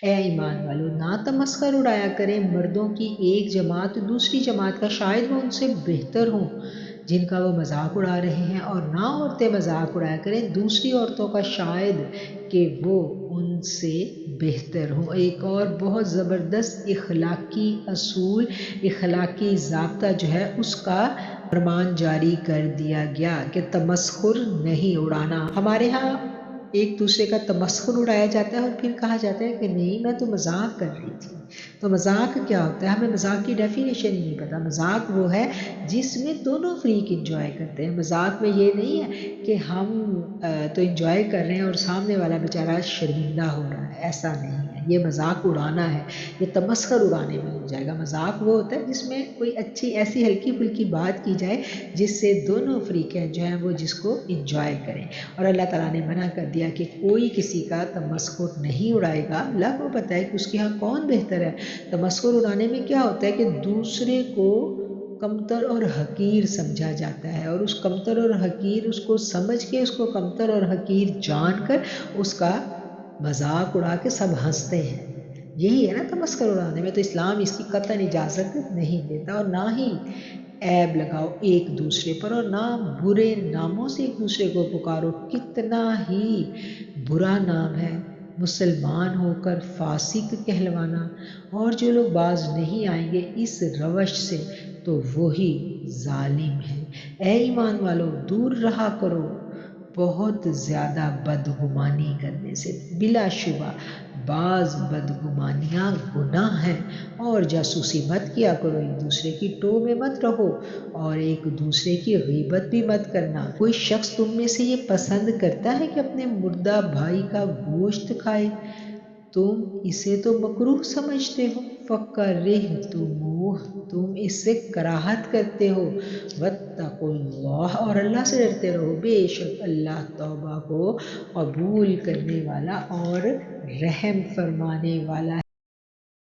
اے ایمان والو، نہ تمسخر اڑایا کریں مردوں کی ایک جماعت دوسری جماعت کا، شاید وہ ان سے بہتر ہوں جن کا وہ مذاق اڑا رہے ہیں، اور نہ عورتیں مذاق اڑایا کریں دوسری عورتوں کا، شاید کہ وہ ان سے بہتر ہوں۔ ایک اور بہت زبردست اخلاقی اصول، اخلاقی ضابطہ جو ہے اس کا فرمان جاری کر دیا گیا کہ تمسخر نہیں اڑانا۔ ہمارے ہاں ایک دوسرے کا تمسخر اڑایا جاتا ہے اور پھر کہا جاتا ہے کہ نہیں میں تو مذاق کر رہی تھی۔ تو مذاق کیا ہوتا ہے؟ ہمیں مذاق کی ڈیفینیشن ہی نہیں پتا۔ مذاق وہ ہے جس میں دونوں فریق انجوائے کرتے ہیں۔ مذاق میں یہ نہیں ہے کہ ہم تو انجوائے کر رہے ہیں اور سامنے والا بیچارہ شرمندہ ہو رہا ہے، ایسا نہیں ہے۔ یہ مذاق اڑانا ہے، یہ تمسخر اڑانے میں ہو جائے گا۔ مذاق وہ ہوتا ہے جس میں کوئی اچھی ایسی ہلکی پھلکی بات کی جائے جس سے دونوں فریقین جو ہیں وہ جس کو انجوائے کریں۔ اور اللہ تعالیٰ نے منع کر دیا کہ کوئی کسی کا تمسخر نہیں اڑائے گا۔ اللہ کو پتہ ہے کہ اس کے ہاں کون بہتر ہے۔ تمسخر اڑانے میں کیا ہوتا ہے کہ دوسرے کو کمتر اور حقیر سمجھا جاتا ہے، اور اس کمتر اور حقیر اس کو سمجھ کے، اس کو کمتر اور حقیر جان کر اس کا مذاق اڑا کے سب ہنستے ہیں۔ یہی ہے نا تمسخر اڑانے میں۔ تو اسلام اس کی قطعاً اجازت نہیں دیتا، اور نہ ہی عیب لگاؤ ایک دوسرے پر، اور نہ برے ناموں سے ایک دوسرے کو پکارو۔ کتنا ہی برا نام ہے مسلمان ہو کر فاسق کہلوانا، اور جو لوگ باز نہیں آئیں گے اس روش سے تو وہی ظالم ہے۔ اے ایمان والو، دور رہا کرو بہت زیادہ بدگمانی کرنے سے۔ بلا شبہ بعض بدگمانیاں گناہ ہیں، اور جاسوسی مت کیا کرو، ایک دوسرے کی ٹو میں مت رہو، اور ایک دوسرے کی غیبت بھی مت کرنا۔ کوئی شخص تم میں سے یہ پسند کرتا ہے کہ اپنے مردہ بھائی کا گوشت کھائے، تم اسے تو مکروہ سمجھتے ہو، فَكَرِهْتُمُوهُ، تم اس سے کراہت کرتے ہو، وَاتَّقُوا اللَّهَ، اور اللہ سے ڈرتے رہو، بے شک اللہ توبہ کو قبول کرنے والا اور رحم فرمانے والا ہے۔